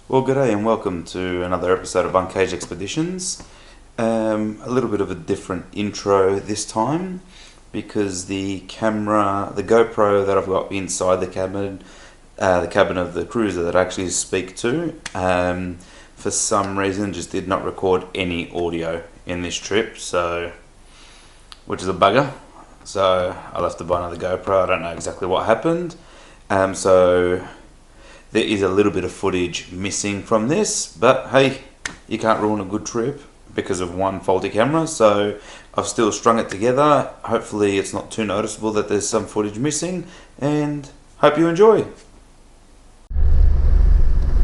Well, g'day and welcome to another episode of Uncaged Expeditions. A little bit of a different intro this time because the GoPro that I've got inside the cabin of the cruiser that I actually speak to, for some reason just did not record any audio in this trip, which is a bugger. So I'll have to buy another GoPro. I don't know exactly what happened. So there is a little bit of footage missing from this, but hey, you can't ruin a good trip because of one faulty camera, so I've still strung it together. Hopefully it's not too noticeable that there's some footage missing, and hope you enjoy.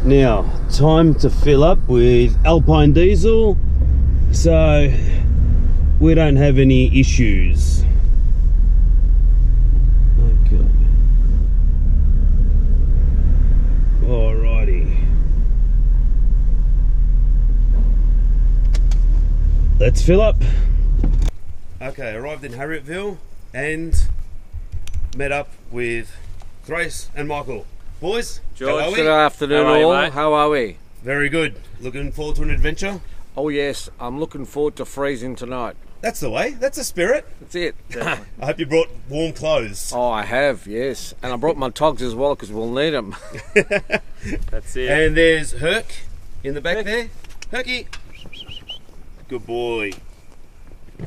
Now, time to fill up with Alpine diesel, so we don't have any issues. Alrighty, let's fill up. Okay, arrived in Harrietville and met up with Thrace and Michael. Boys, George, good afternoon all. How are we? Very good. Looking forward to an adventure? Oh yes, I'm looking forward to freezing tonight. That's the way, that's the spirit. That's it. I hope you brought warm clothes. Oh, I have, yes. And I brought my togs as well because we'll need them. That's it. And there's Herc in the back there. Herky. Good boy.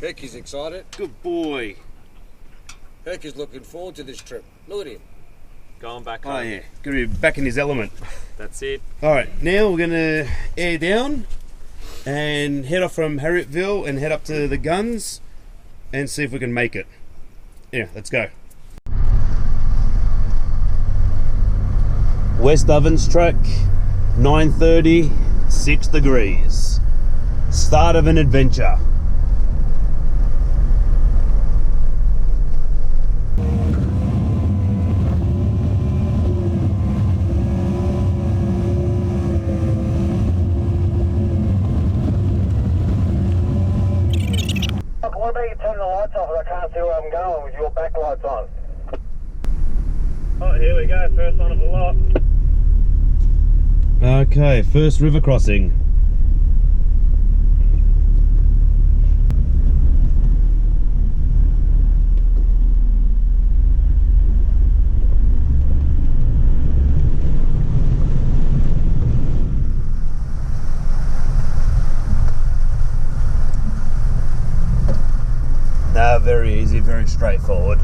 Herky's excited. Good boy. Herky's looking forward to this trip. Look at him. Going back home. Oh yeah, gonna be back in his element. That's it. Alright, now we're gonna air down and head off from Harrietville and head up to the Gunns and see if we can make it. Yeah, let's go. West Gunns Trk, 9:30, 6 degrees. Start of an adventure. What about you turn the lights off? I can't see where I'm going with your backlights on. Oh, here we go. First one of the lot. Okay, first river crossing. Very easy, very straightforward.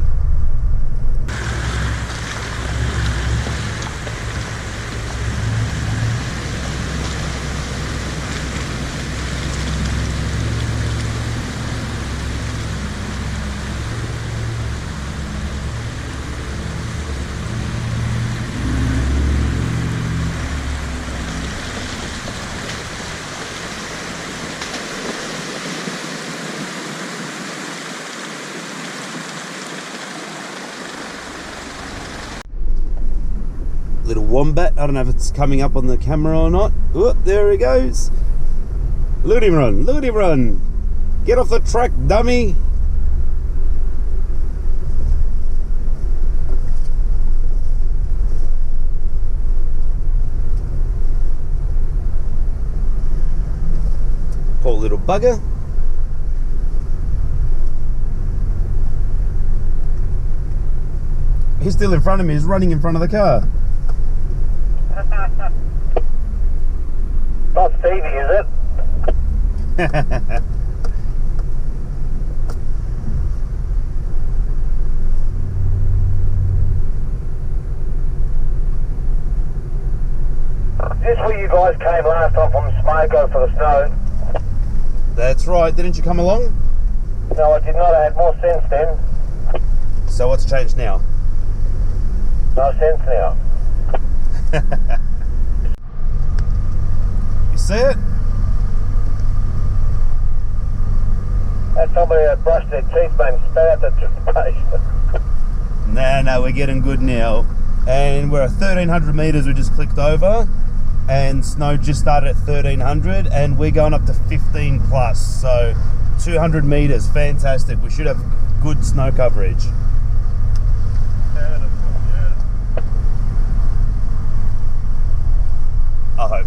Little wombat, I don't know if it's coming up on the camera or not. Oh, there he goes. Look at him run, look at him run. Get off the track, dummy. Poor little bugger. He's still in front of me, he's running in front of the car. Not Stevie, is it? Is this where you guys came last time from Smoko for the snow? That's right, didn't you come along? No, I did not. I had more sense then. So what's changed now? No sense now. You see it? That's somebody that brushed their teeth, man, spat out the toothpaste. No, we're getting good now. And we're at 1,300 metres we just clicked over. And snow just started at 1,300 and we're going up to 15 plus. So 200 metres, fantastic. We should have good snow coverage. I hope.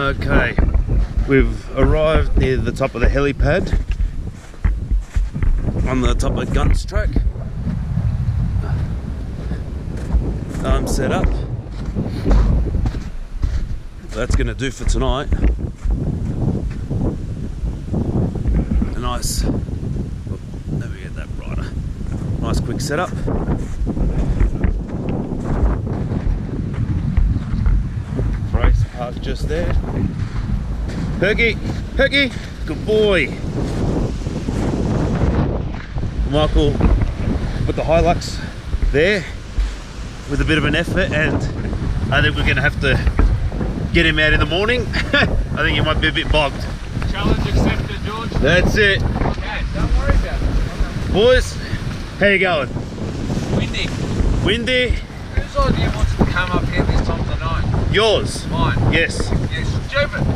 Okay, we've arrived near the top of the helipad on the top of Gunns Trk. I'm set up. That's going to do for tonight. A nice, oh, let me get that brighter. Nice quick setup. Race parked just there. Herky, Herky, good boy. Michael put the Hilux there with a bit of an effort, and I think we're going to have to get him out in the morning. I think he might be a bit bogged. Challenge accepted, George. That's it. Okay, don't worry about it. Boys, how you going? Windy. Windy? Whose idea wants to come up here this time of the night? Yours? Mine. Yes. Yes, stupid.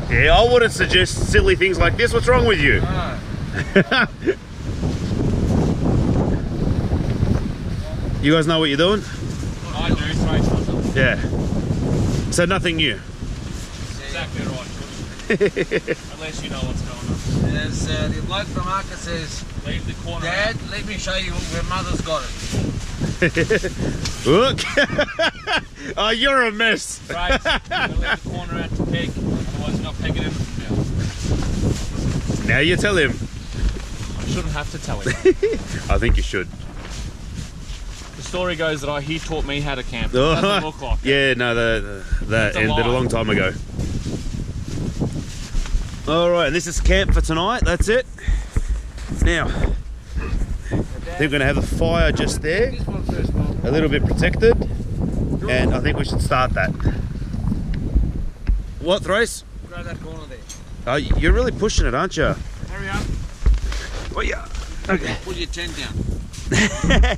Yeah, I wouldn't suggest silly things like this. What's wrong with you? No. You guys know what you're doing? I do, Trace. Yeah. So nothing new? Exactly right. Unless you know what's going on. There's the bloke from Arca says, Leave the corner. Dad, let me show you where Mother's got it. Look! Oh, you're a mess! Trace, you're going to leave the corner out to peg, otherwise you're not pegging anything down. Now you tell him. I shouldn't have to tell him. I think you should. The story goes that he taught me how to camp. It doesn't look like it. Yeah, no, that ended a long time ago. Alright, and this is camp for tonight, that's it. Now, I think we're going to have a fire just there, a little bit protected, and I think we should start that. What, Thrace? Grab that corner there. Oh, you're really pushing it, aren't you? Hurry up. Oh, yeah. Okay. Put your tent down.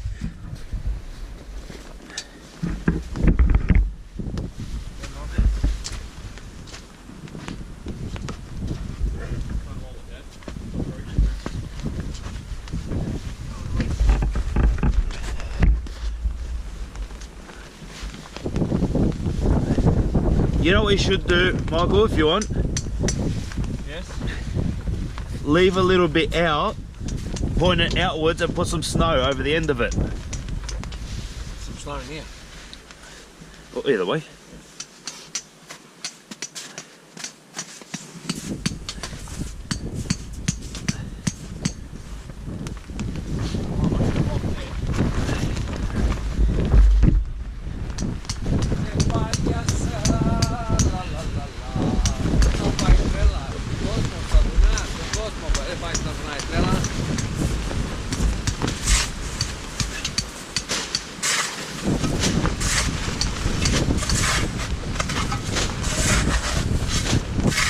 You know what you should do, Michael, if you want? Yes? Leave a little bit out, point it outwards, and put some snow over the end of it. Some snow in here. Well, either way.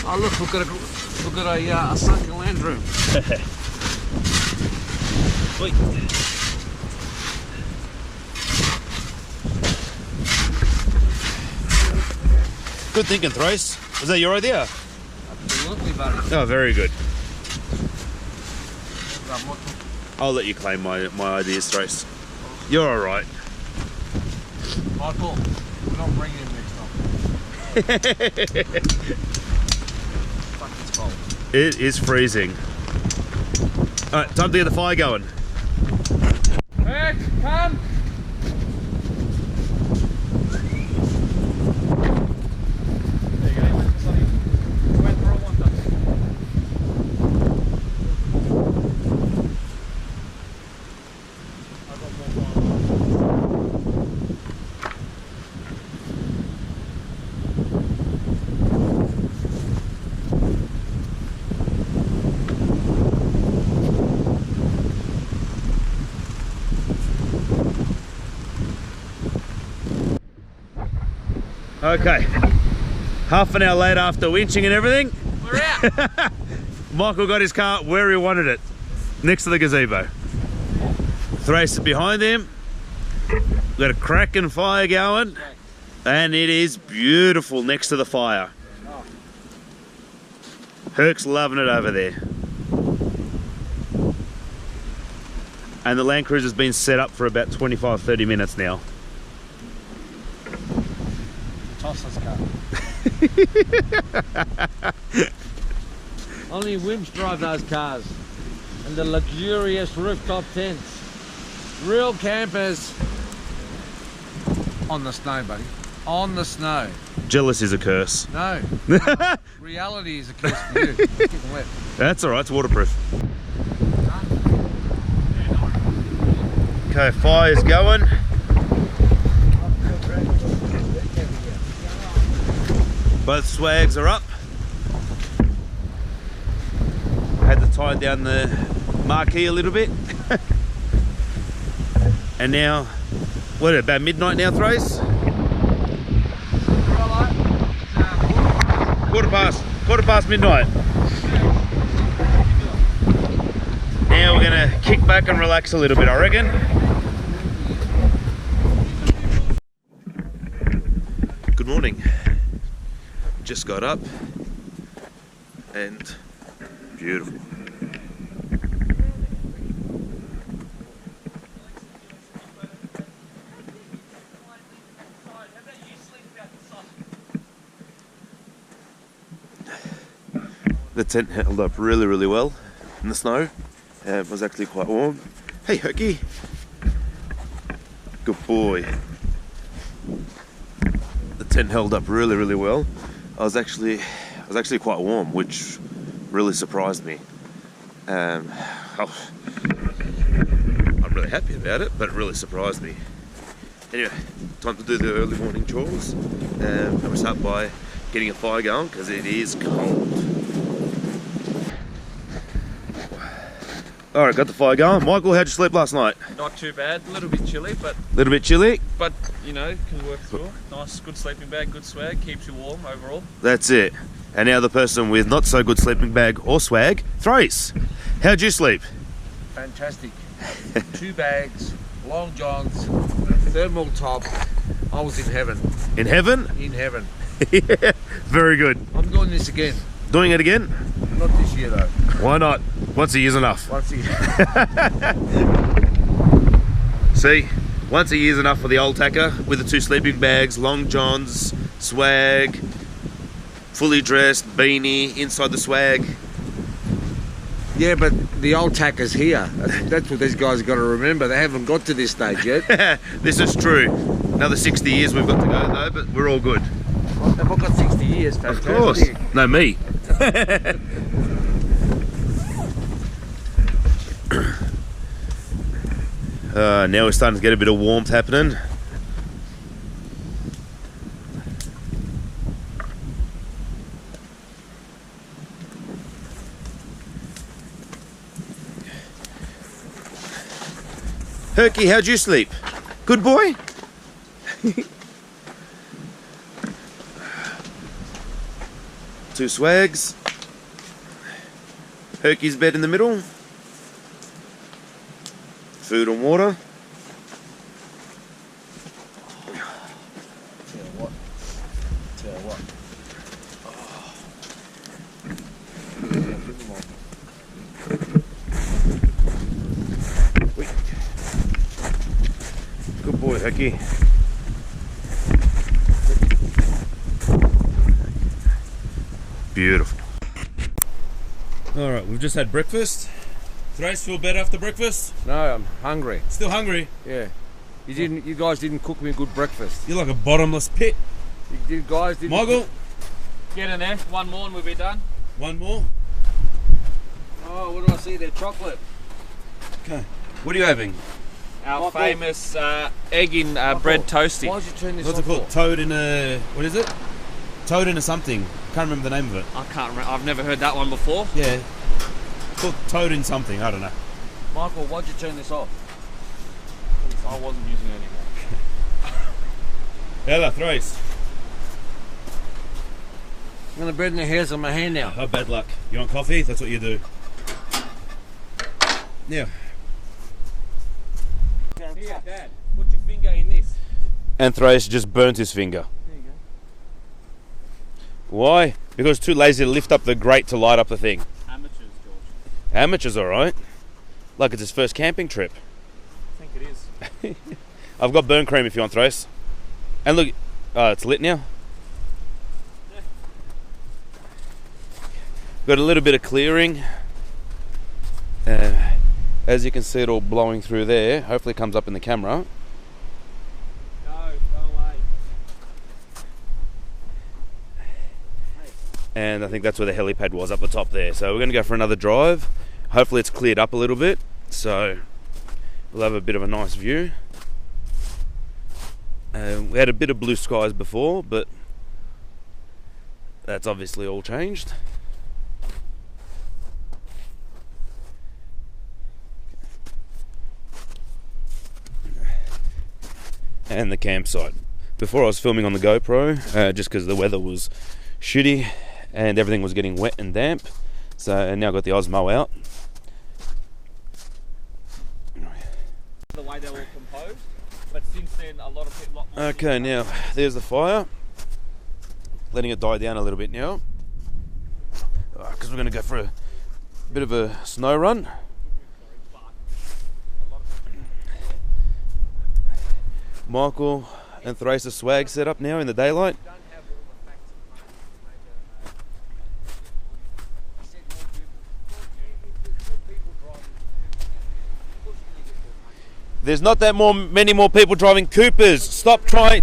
Oh look, look at a sunken land room. Wait. Good thinking, Thrace. Was that your idea? Absolutely, buddy. Oh, very good. I'll let you claim my ideas, Thrace. You're all right. Michael, we're not bringing him next time. Fuck, it's cold. It is freezing. All right, time to get the fire going. Vic, come! There you go. You went for a wander. I've got more fire. Okay, half an hour later after winching and everything, We're out. Michael got his car where he wanted it, next to the gazebo. Thrace is behind him. We've got a cracking fire going, and it is beautiful next to the fire. Herc's loving it over there. And the Land Cruiser's been set up for about 25-30 minutes now. saucer's car. Only wimps drive those cars. And the luxurious rooftop tents. Real campers. On the snow, buddy. On the snow. Jealous is a curse. No. Reality is a curse for you. Getting wet. That's alright, it's waterproof. Okay, fire's going. Both swags are up. Had to tie down the marquee a little bit. And now, what, about midnight now, Thrace? Quarter past midnight. Now we're gonna kick back and relax a little bit, I reckon. Good morning. Just got up and beautiful. The tent held up really well in the snow. It was actually quite warm. Hey, Herky. Good boy. The tent held up really well. I was actually quite warm, which really surprised me. I'm really happy about it, but it really surprised me. Anyway, time to do the early morning chores. I'm going to start by getting a fire going because it is cold. Alright, got the fire going. Michael, how'd you sleep last night? Not too bad. A little bit chilly, but Little bit chilly? you know, can work through. Nice, good sleeping bag, good swag, keeps you warm overall. That's it. And now the person with not so good sleeping bag or swag, Thrace. How'd you sleep? Fantastic. 2 bags, long johns, thermal top. I was in heaven. In heaven? In heaven. Yeah, very good. I'm doing this again. Doing it again? Not this year though. Why not? Once a year's enough. Once a year. See, once a year's enough for the old tacker with the 2 sleeping bags, long johns, swag, fully dressed, beanie, inside the swag. Yeah, but the old tacker's here. That's what these guys have got to remember. They haven't got to this stage yet. This is true. Another 60 years we've got to go though, but we're all good. Have I got 60 years? Fantastic. Of course. No, me. Now we're starting to get a bit of warmth happening. Herky, how'd you sleep? Good boy? 2 swags. Herky's bed in the middle. Food and water. Tell you what. Good boy, Herky. Beautiful. All right, we've just had breakfast. Thrace, feel better after breakfast? No, I'm hungry. Still hungry? Yeah. You guys didn't cook me a good breakfast. You're like a bottomless pit. You guys didn't. Michael, Get in there. One more and we'll be done. one more. Oh, what do I see there? Chocolate. Okay. What are you having? Our Michael. famous egg in bread toasty. Why don't you turn this What's on it called? for? Toad in a... What is it? Toad in a something. Can't remember the name of it. I can't remember. I've never heard that one before. Yeah. It's called toad in something. I don't know. Michael, why'd you turn this off? I wasn't using it anymore. Hello, Thrace. I'm gonna bread in the hairs on my hand now. Oh, bad luck. You want coffee? That's what you do. Yeah. Here, Dad, put your finger in this. And Thrace just burnt his finger. There you go. Why? Because too lazy to lift up the grate to light up the thing. Amateurs, George. Amateur's alright. Like it's his first camping trip. I think it is. I've got burn cream if you want, Thrace. And look, it's lit now. Got a little bit of clearing. As you can see, it all blowing through there. Hopefully it comes up in the camera. No way. And I think that's where the helipad was, up the top there. So we're going to go for another drive. Hopefully it's cleared up a little bit, so we'll have a bit of a nice view. We had a bit of blue skies before, but that's obviously all changed. And the campsite. Before I was filming on the GoPro, just because the weather was shitty and everything was getting wet and damp. So, and now I've got the Osmo out. The way they were composed, but since then a lot of people. Okay, now there's the fire. Letting it die down a little bit now, because we're going to go for a bit of a snow run. Michael and Thrace's swag set up now in the daylight. There's not that many more people driving Coopers. Stop trying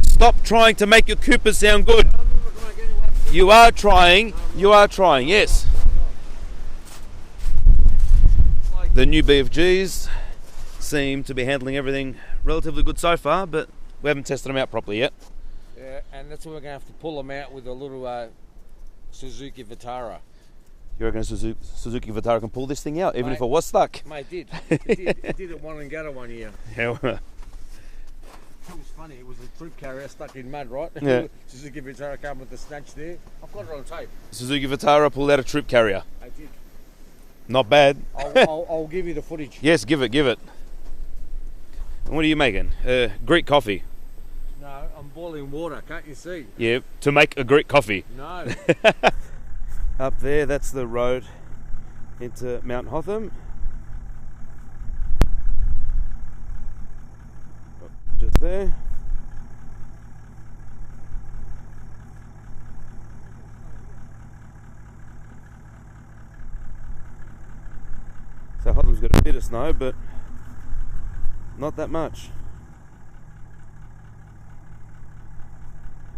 to make your Coopers sound good. You are trying, yes. The new BFGs seem to be handling everything relatively good so far, but we haven't tested them out properly yet. Yeah, and that's why we're going to have to pull them out with a little Suzuki Vitara. You reckon Suzuki Vitara can pull this thing out, even Mate, if it was stuck? Mate, it did at one and gutter one year. Yeah. It was funny, it was a troop carrier stuck in mud, right? Yeah. Suzuki Vitara came with the snatch there. I've got it on tape. Suzuki Vitara pulled out a troop carrier. I did. Not bad. I'll give you the footage. Yes, give it. And what are you making? Greek coffee. No, I'm boiling water, can't you see? Yeah, to make a Greek coffee. No. Up there, that's the road into Mount Hotham. Just there. So Hotham's got a bit of snow, but not that much.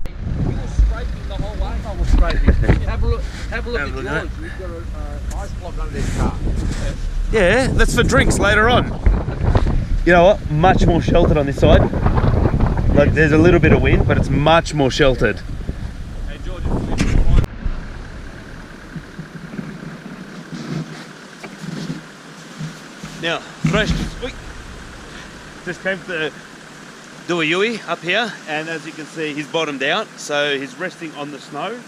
Scraping the whole way. I was scraping. Have a look at yours. We've got an ice block under this car. Yeah, that's for drinks later on. You know what? Much more sheltered on this side. Like, there's a little bit of wind, but it's much more sheltered. Hey George, Now, Thresh just came to do a Yui up here, and as you can see, he's bottomed out, so he's resting on the snow.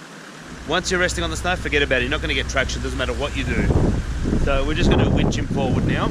Once you're resting on the snow, forget about it. You're not going to get traction, doesn't matter what you do. So we're just going to winch him forward now.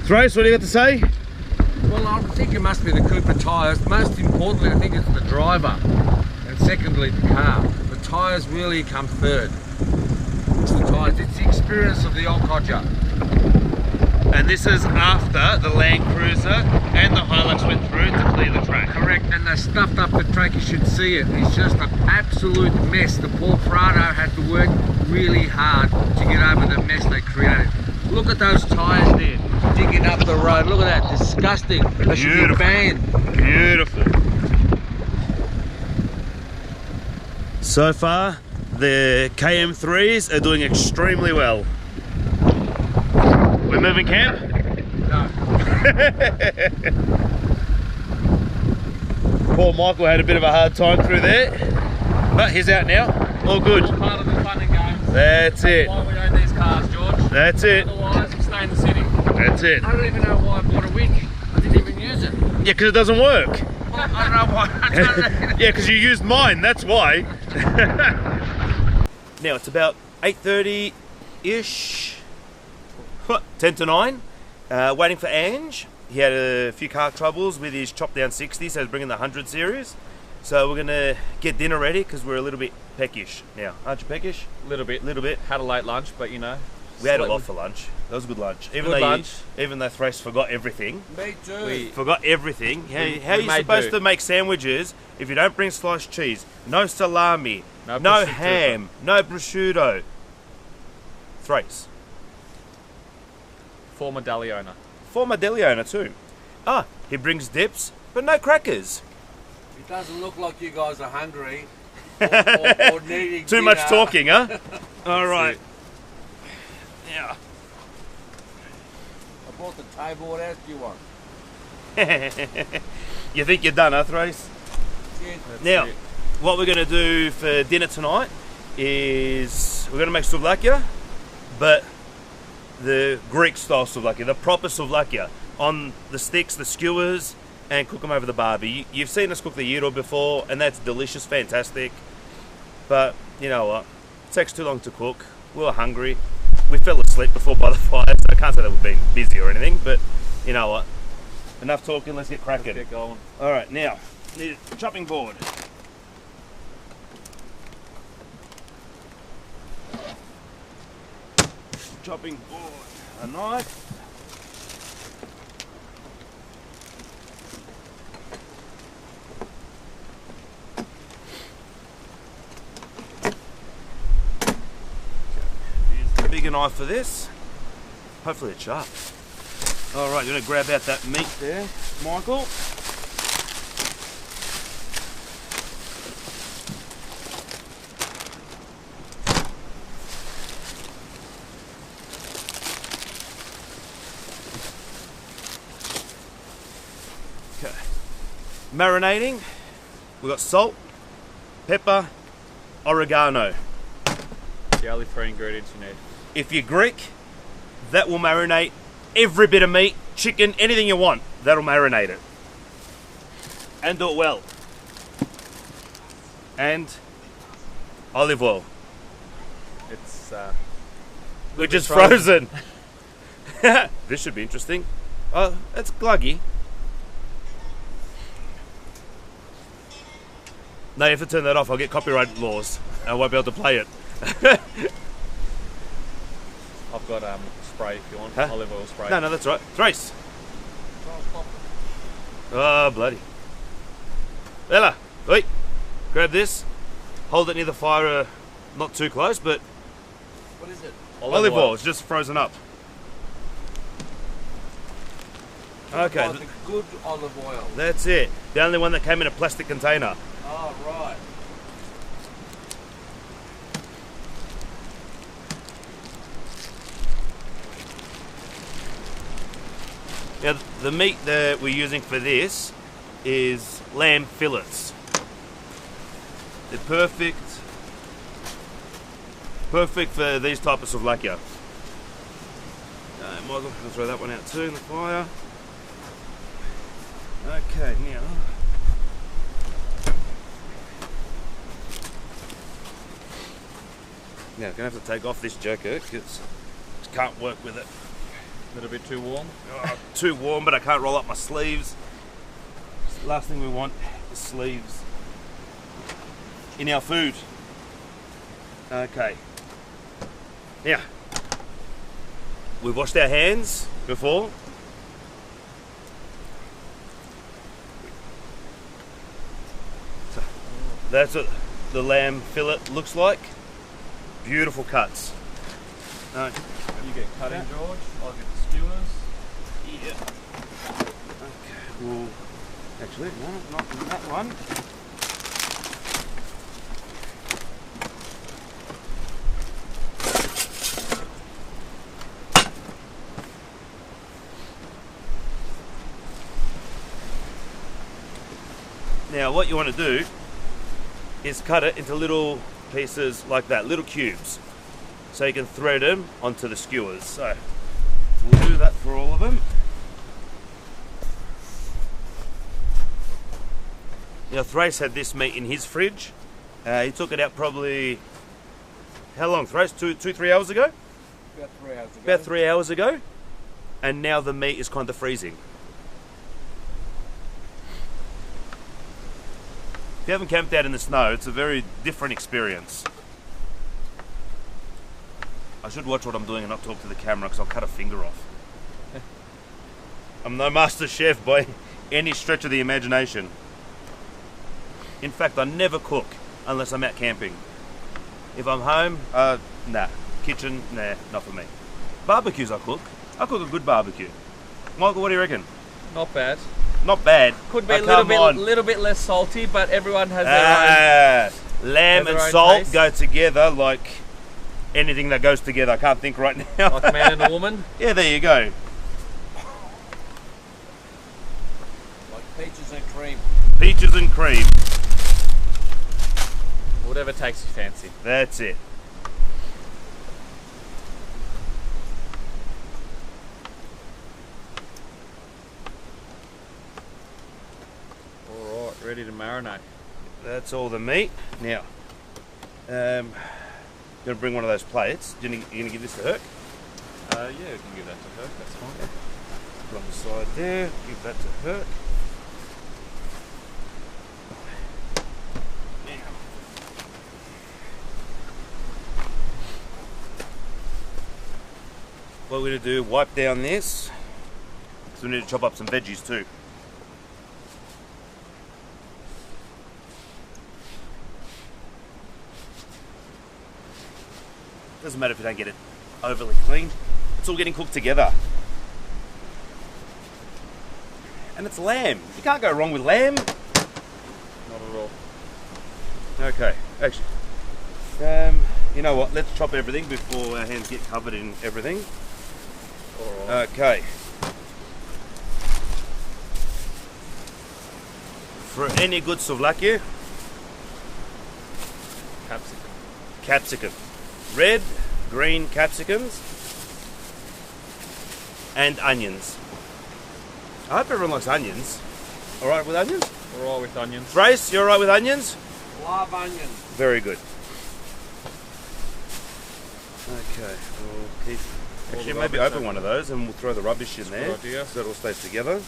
Thrace, what do you got to say? Well, I think it must be the Cooper tyres. Most importantly, I think it's the driver. And secondly, the car. The tyres really come third. It's the tyres. It's the experience of the old codger. And this is after the Land Cruiser and the Hilux went through to clear the track. Correct, and they stuffed up the track. You should see it. It's just an absolute mess. The poor Prado had to work really hard to get over the mess they created. Look at those tyres there, digging up the road. Look at that, disgusting. They should be banned. Beautiful. So far, the KM3s are doing extremely well. We're moving camp? No. Poor Michael had a bit of a hard time through there, but he's out now. All good. Part of the fun and games. That's it. Why we own these cars, George. That's it. Otherwise, we stay in the city. That's it. I don't even know why I bought a wig. I didn't even use it. Yeah, because it doesn't work. Well, I don't know why. I don't know. Yeah, because you used mine, that's why. Now it's about 8:30-ish, 10 to 9, waiting for Ange. He had a few car troubles with his chop down 60, so he's bringing the 100 series. So we're going to get dinner ready because we're a little bit peckish now. Aren't you peckish? A little bit. Little bit. Had a late lunch, but you know. We had a lot for lunch. That was a good lunch. Even though Thrace forgot everything. Me too. Forgot everything. How are you made supposed do. to make sandwiches if you don't bring sliced cheese? No salami, No no prosciutto. ham, no prosciutto. Thrace. Former deli owner. Former deli owner too. Ah, he brings dips, but no crackers. It doesn't look like you guys are hungry or needing Too much dinner. talking, huh? All right. Yeah. I bought the table. What else do you want? You think you're done, huh, Thrace? Yeah. Now, what we're going to do for dinner tonight is we're going to make souvlaki, but the Greek style souvlaki, the proper souvlaki, on the sticks, the skewers, and cook them over the barbie. You've seen us cook the gyro before, and that's delicious, fantastic. But you know what? It takes too long to cook. We were hungry. We fell asleep before by the fire, so I can't say that we've been busy or anything. But you know what? Enough talking. Let's get cracking. Get going. All right, now need a chopping board. Chopping board, a knife. Use a bigger knife for this. Hopefully it's sharp. All right, you're gonna grab out that meat there, Michael. Okay. Marinating, we've got salt, pepper, oregano. The only 3 ingredients you need. If you're Greek, that will marinate every bit of meat, chicken, anything you want. That'll marinate it. And do it well. And olive oil, It's which is frozen. This should be interesting. Oh, it's gluggy. No, you have to turn that off. I'll get copyright laws. I won't be able to play it. I've got spray if you want. Huh? Olive oil spray. No, that's right. Thrace. Oh, bloody. Bella, wait. Grab this. Hold it near the fire, not too close, but What is it? olive oil. It's just frozen up. Okay, Like the good olive oil. that's it. The only one that came in a plastic container. Oh, right. Now, the meat that we're using for this is lamb fillets. They're perfect for these type of souvlaki. Michael, I'll throw that one out too in the fire. Okay, now. Now, I'm going to have to take off this jacket because I can't work with it. A little bit too warm. Oh, too warm, but I can't roll up my sleeves. Last thing we want is sleeves in our food. Okay. Now, we've washed our hands before. So, that's what the lamb fillet looks like. Beautiful cuts. You get cutting, George. I'll get the skewers. Yeah. Okay. Well, actually, no, not that one. Now, what you want to do is cut it into little pieces like that, little cubes, so you can thread them onto the skewers. So we'll do that for all of them. Now, Thrace had this meat in his fridge. He took it out probably, how long, Thrace? 3 hours ago? About 3 hours ago. About 3 hours ago. And now the meat is kind of freezing. If you haven't camped out in the snow, it's a very different experience. I should watch what I'm doing and not talk to the camera because I'll cut a finger off. I'm no master chef by any stretch of the imagination. In fact, I never cook unless I'm out camping. If I'm home, nah. Kitchen, nah, not for me. Barbecues I cook. I cook a good barbecue. Michael, what do you reckon? Not bad. Not bad. Could be Oh, a little bit less salty, but everyone has their lamb Has and their own salt taste. go together like anything that goes together. I can't think right now. own, like a man and a woman. Yeah, there you go. Like peaches and cream. Peaches and cream. Whatever takes your fancy. That's it. Alright, ready to marinate. That's all the meat. Now, I'm going to bring one of those plates. You going to give this to Herc? Yeah, we can give that to her. That's fine. Put on the side there. Give that to Herc. Now, what we're going to do, wipe down this. So we need to chop up some veggies too. Doesn't matter if you don't get it overly clean. It's all getting cooked together. And it's lamb. You can't go wrong with lamb. Not at all. Okay, actually, you know what? Let's chop everything before our hands get covered in everything. Alright. Okay. For any good souvlaki, Capsicum. capsicum. Red, green capsicums, and onions. I hope everyone likes onions. Alright with onions? Alright with onions. Brace, you alright with onions? Love onions. Very good. Okay, we'll keep... All Actually, the maybe rubbish open one of those and we'll throw the rubbish in there good idea. so it all stays together.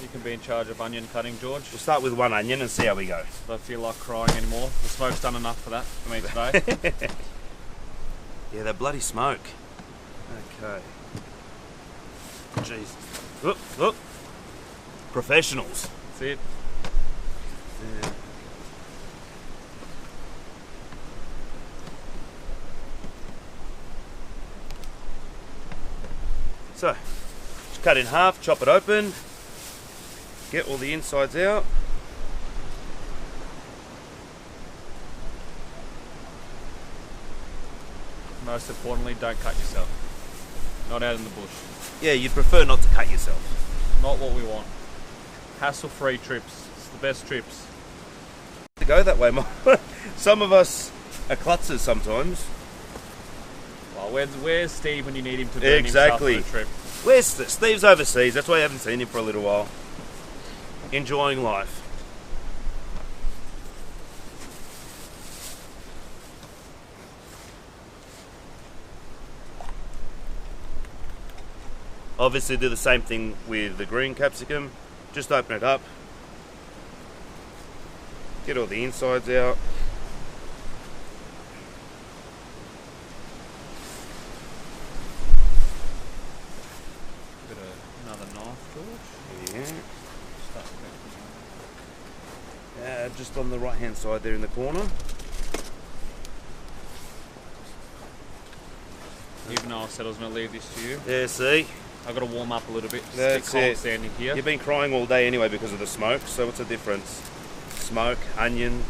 You can be in charge of onion cutting, George. We'll start with one onion and see how we go. Don't feel like crying anymore. The smoke's done enough for that for me today. Yeah, that bloody smoke. Okay. Jesus. Look, look. Professionals. That's it. Yeah. So, just cut in half, chop it open, get all the insides out. Most importantly, don't cut yourself. Not out in the bush. Yeah, you'd prefer not to cut yourself. Not what we want. Hassle-free trips. It's the best trips. To go that way, some of us are klutzers sometimes. Well, where's Steve when you need him to burn Exactly. himself on a trip? Where's Steve's overseas? That's why I haven't seen him for a little while. Enjoying life. Obviously do the same thing with the green capsicum. Just open it up. Get all the insides out. Bit of another knife, George. Yeah. Just on the right hand side there in the corner. Even though I said I was going to leave this to you, There, see? I've got to warm up a little bit. That's It's a bit cold it. standing here. You've been crying all day anyway because of the smoke, so what's the difference? Smoke, onion.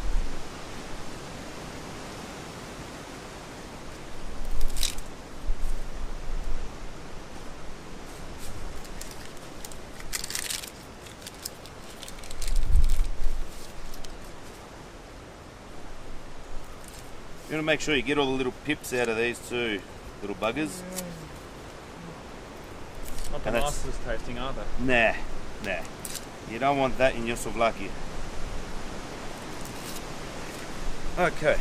You want to make sure you get all the little pips out of these too, little buggers. Not the And that's- nicest tasting, are they? Nah. You don't want that in your souvlaki. Okay.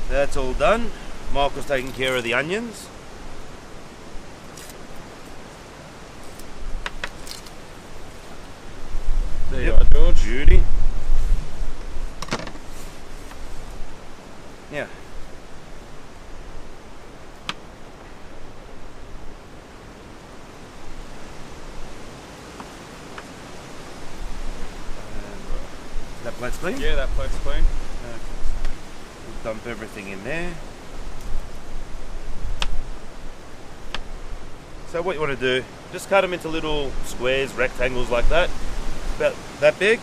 That's all done. Michael's taking care of the onions. There you are, George. Beauty. Yeah. That plate's clean? Yeah, that plate's clean. We'll dump everything in there. So what you want to do, just cut them into little squares, rectangles like that, about that big.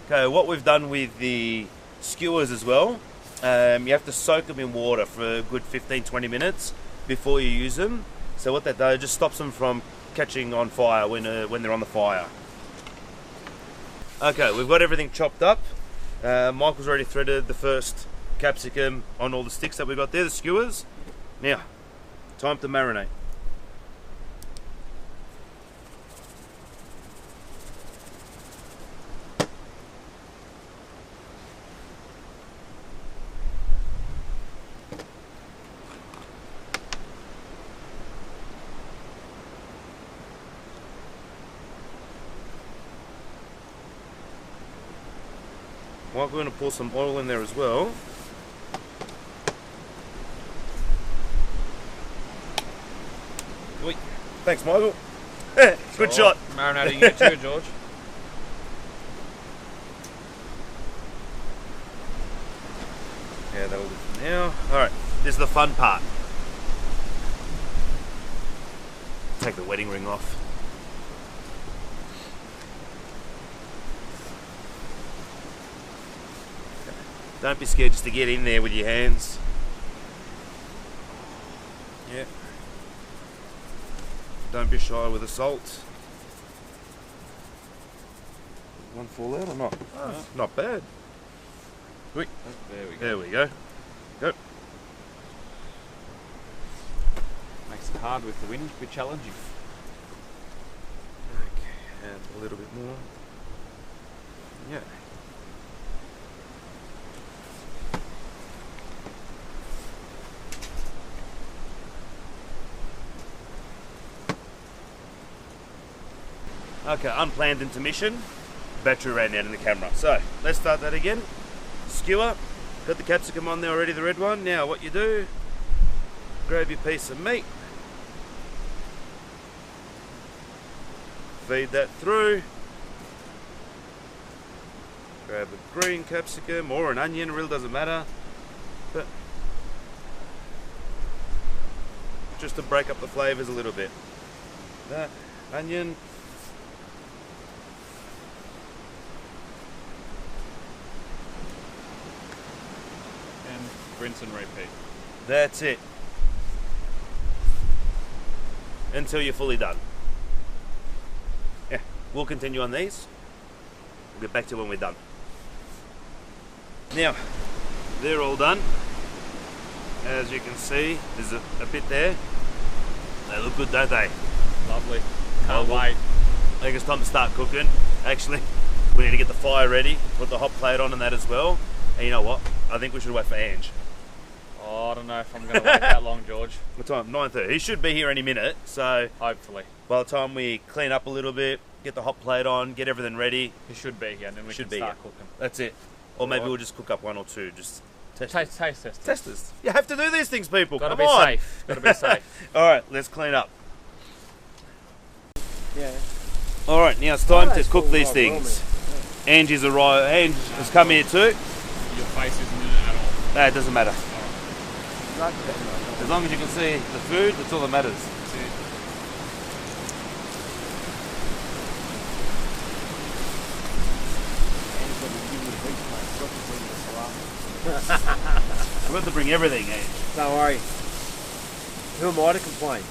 Okay, what we've done with the skewers as well, you have to soak them in water for a good 15-20 minutes before you use them. So what that does, it just stops them from catching on fire when they're on the fire. Okay, we've got everything chopped up. Michael's already threaded the first capsicum on all the sticks that we've got there, the skewers. Now, time to marinate. Michael's going to pour some oil in there as well. Oi. Thanks, Michael. Good shot. Marinating it too, George. Yeah, that'll do for now. Alright, this is the fun part. Take the wedding ring off. Don't be scared just to get in there with your hands. Yeah. Don't be shy with the salt. One fall out or not? Oh, not bad. Quick. There we go. There we go. Go. Makes it hard with the wind, a bit challenging. Okay, add a little bit more. Yeah. Okay, unplanned intermission. Battery ran out in the camera. So, let's start that again. Skewer. Got the capsicum on there already, the red one. Now what you do, grab your piece of meat. Feed that through. Grab a green capsicum or an onion, really doesn't matter. But just to break up the flavours a little bit. That, onion. Rinse and repeat. That's it. Until you're fully done. Yeah, we'll continue on these. We'll get back to when we're done. Now, they're all done. As you can see, there's a bit there. They look good, don't they? Lovely. Can't well, wait. I think it's time to start cooking. Actually, we need to get the fire ready, put the hot plate on and that as well. And you know what? I think we should wait for Ange. Oh, I don't know if I'm going to wait that long, George. What time? 9:30. He should be here any minute. So Hopefully. by the time we clean up a little bit, get the hot plate on, get everything ready, He should be here, and then we Should can be start here. cooking. that's it. Or maybe Alright. we'll just cook up 1 or 2. Just test Taste test. testers. You have to do these things, people. Got to Come be on. safe. Got to be safe. All right, let's clean up. Yeah. All right, now it's time to that's cook all these right, things. Angie's arrived. Angie has come here too. Your face isn't in it at all. No, it doesn't matter. As long as you can see the food, that's all that matters. We've got to bring everything, Ange. Don't worry. Who am I to complain?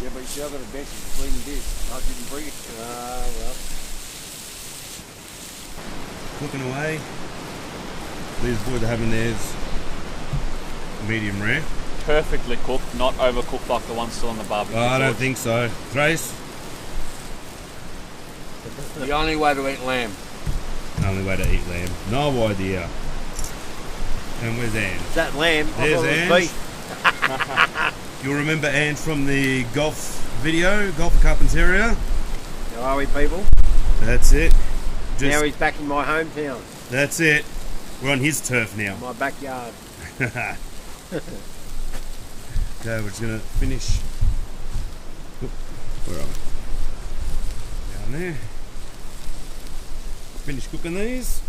Yeah, but you still got a bench and clean dish. I didn't bring it. Well. Cooking away. These boys are having theirs medium rare. Perfectly cooked, not overcooked like the one still on the barbecue. I don't George. think so. Thrace? The only way to eat lamb. Only way to eat lamb. No idea. And where's Ange? Is that lamb? I There's thought it Ange. was beef. You'll remember Ange from the golf video, Golf at Carpentaria. How are we, people? That's it. Now he's back in my hometown, That's it. We're on his turf now. my backyard. Okay, we're just gonna finish. Oop, where are we? Down there. Finish cooking these.